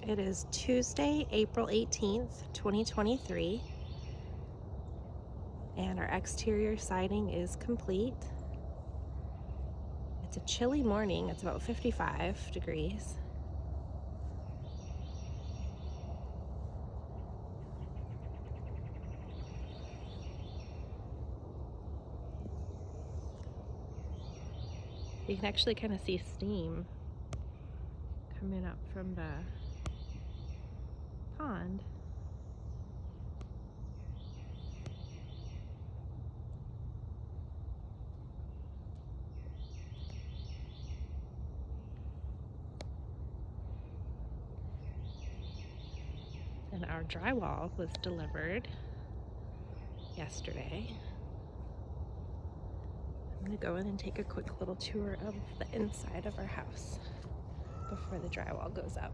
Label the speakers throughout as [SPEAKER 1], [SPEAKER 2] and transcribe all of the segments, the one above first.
[SPEAKER 1] It is Tuesday, April 18th, 2023, and our exterior siding is complete. It's a chilly morning, it's about 55 degrees. You can actually kind of see steam coming up from the pond. And our drywall was delivered yesterday. I'm gonna go in and take a quick little tour of the inside of our house before the drywall goes up.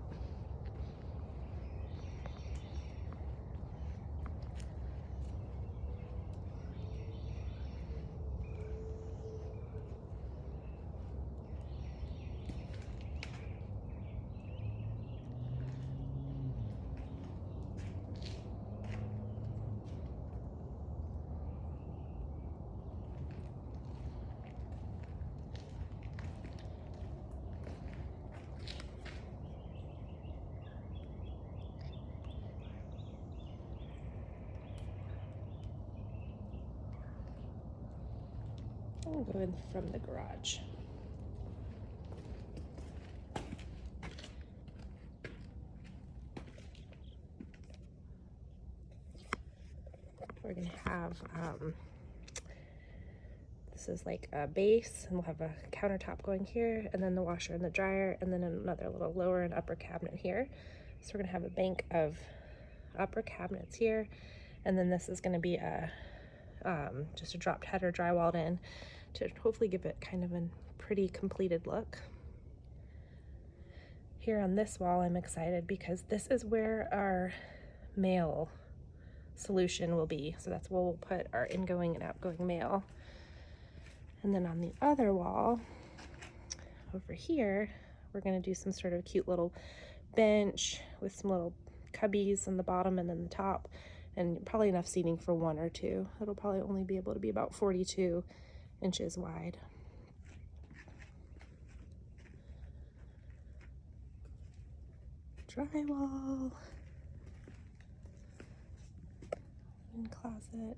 [SPEAKER 1] I'll go in from the garage. We're gonna have, this is like a base, and we'll have a countertop going here, and then the washer and the dryer, and then another little lower and upper cabinet here. So we're gonna have a bank of upper cabinets here, and then this is gonna be a just a dropped header drywalled in to hopefully give it kind of a pretty completed look. Here on this wall, I'm excited because this is where our mail solution will be. So that's where we'll put our ingoing and outgoing mail. And then on the other wall over here, we're going to do some sort of cute little bench with some little cubbies on the bottom and then the top, and probably enough seating for one or two. It'll probably only be able to be about 42 inches wide. Drywall. In closet.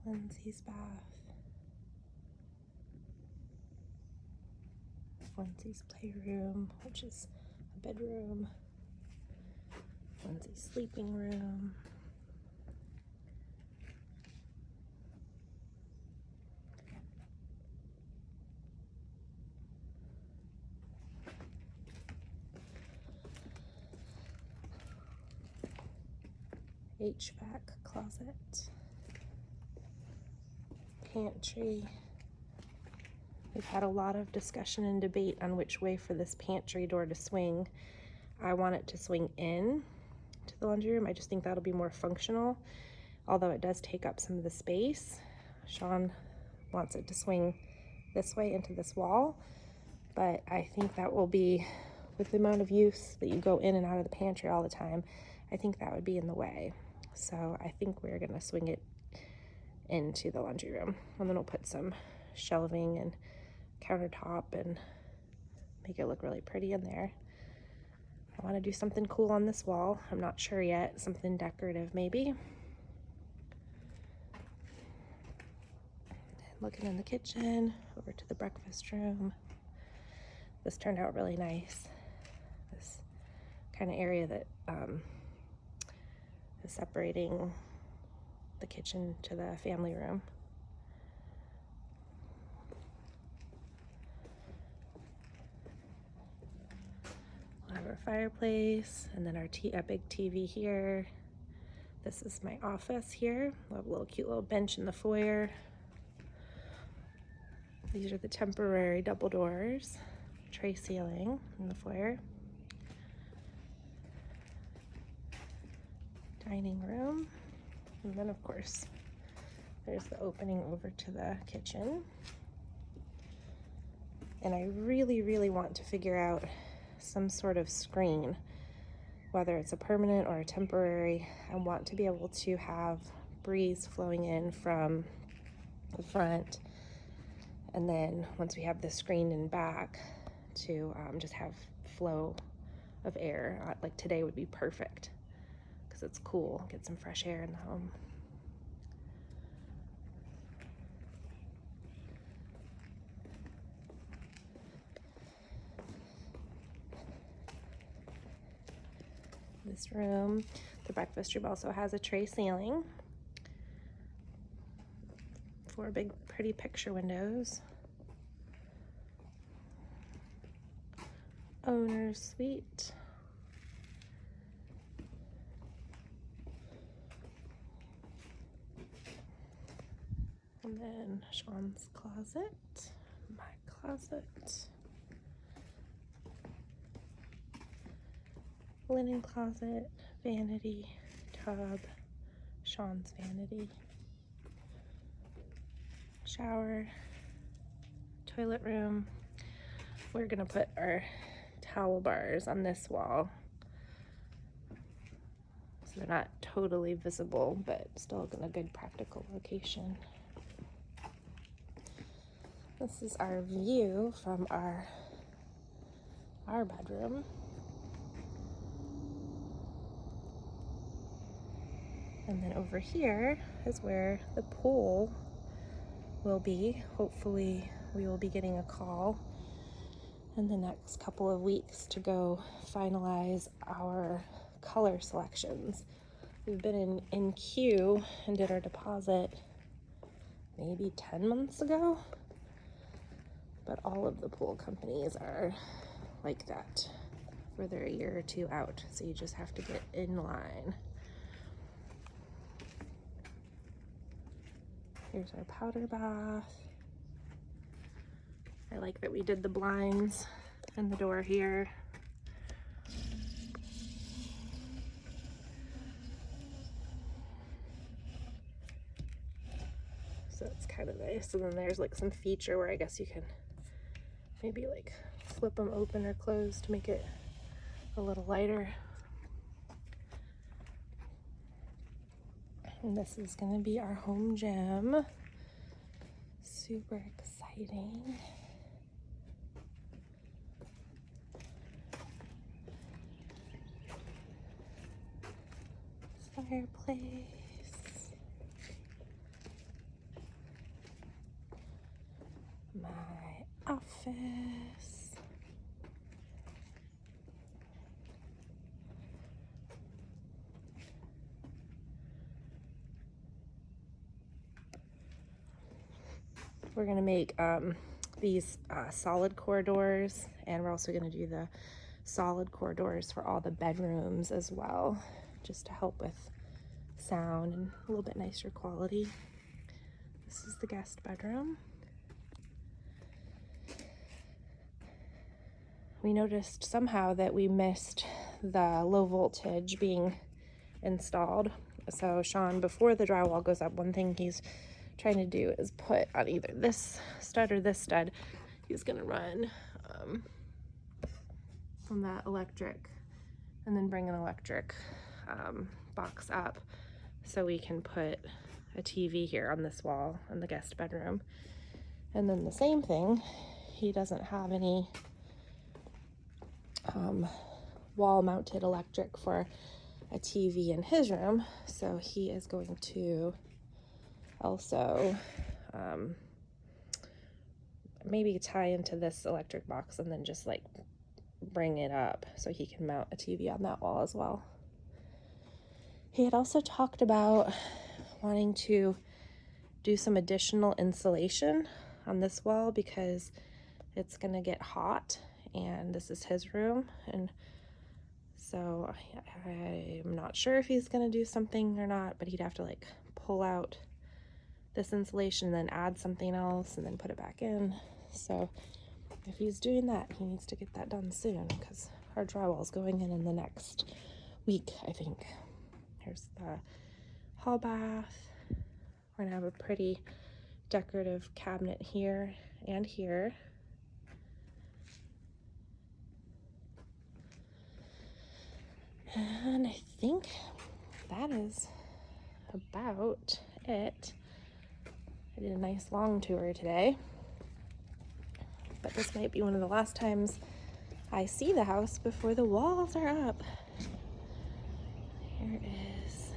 [SPEAKER 1] Lindsay's bath. Lindsay's playroom, which is a bedroom. Lindsay's sleeping room. HVAC closet. Pantry. We've had a lot of discussion and debate on which way for this pantry door to swing. I want it to swing in to the laundry room. I just think that'll be more functional, although it does take up some of the space. Sean wants it to swing this way into this wall, but I think that will be, with the amount of use that you go in and out of the pantry all the time, I think that would be in the way. So I think we're gonna swing it into the laundry room, and then we'll put some shelving and countertop and make it look really pretty in there. I want to do something cool on this wall. I'm not sure yet. Something decorative maybe. Looking in the kitchen, over to the breakfast room. This turned out really nice. This kind of area that is separating the kitchen to the family room. We'll have our fireplace, and then our a big TV here. This is my office here. We'll have a little cute little bench in the foyer. These are the temporary double doors. Tray ceiling in the foyer. Dining room. And then of course, there's the opening over to the kitchen. And I really, really want to figure out some sort of screen, whether it's a permanent or a temporary. I want to be able to have breeze flowing in from the front, and then once we have the screen in back, to just have flow of air. Like today would be perfect because it's cool, get some fresh air in the home. This room, the breakfast room, also has a tray ceiling, 4 big pretty picture windows. Owner's suite. And then Sean's closet, my closet, linen closet, vanity, tub, Sean's vanity, shower, toilet room. We're gonna put our towel bars on this wall, so they're not totally visible, but still in a good practical location. This is our view from our bedroom. And then over here is where the pool will be. Hopefully we will be getting a call in the next couple of weeks to go finalize our color selections. We've been in queue and did our deposit maybe 10 months ago, but all of the pool companies are like that, where they're a year or two out, so you just have to get in line. Here's our powder bath. I like that we did the blinds and the door here. So it's kind of nice. And then there's like some feature where I guess you can maybe like flip them open or close to make it a little lighter. And this is gonna be our home gym. Super exciting. Fireplace. My office. We're gonna make these solid core doors, and we're also gonna do the solid core doors for all the bedrooms as well, just to help with sound and a little bit nicer quality. This is the guest bedroom. We noticed somehow that we missed the low voltage being installed. So Sean, before the drywall goes up, one thing he's trying to do is put on either this stud or this stud. He's gonna run from that electric and then bring an electric box up so we can put a TV here on this wall in the guest bedroom. And then the same thing, he doesn't have any wall mounted electric for a TV in his room, so he is going to also maybe tie into this electric box and then just like bring it up so he can mount a TV on that wall as well. He had also talked about wanting to do some additional insulation on this wall because it's gonna get hot, and this is his room, and so I'm not sure if he's gonna do something or not, but he'd have to like pull out this insulation and then add something else and then put it back in. So if he's doing that, he needs to get that done soon because our drywall is going in the next week, I think. Here's the hall bath. We're gonna have a pretty decorative cabinet here and here. And I think that is about it. I did a nice long tour today, but this might be one of the last times I see the house before the walls are up. Here it is.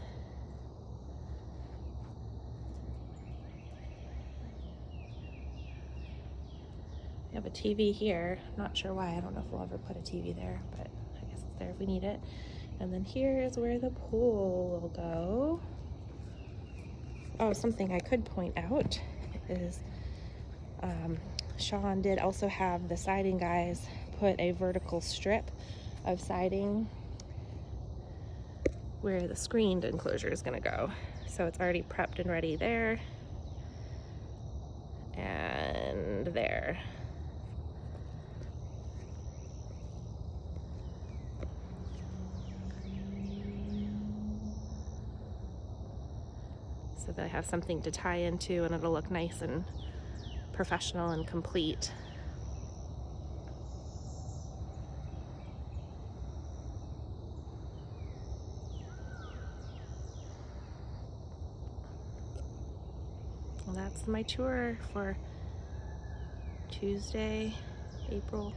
[SPEAKER 1] We have a TV here. Not sure why. I don't know if we'll ever put a TV there, but I guess it's there if we need it. And then here is where the pool will go. Oh, something I could point out is Sean did also have the siding guys put a vertical strip of siding where the screened enclosure is going to go. So it's already prepped and ready there and there. So that I have something to tie into and it'll look nice and professional and complete. Well, that's my tour for Tuesday, April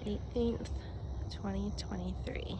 [SPEAKER 1] 18th, 2023.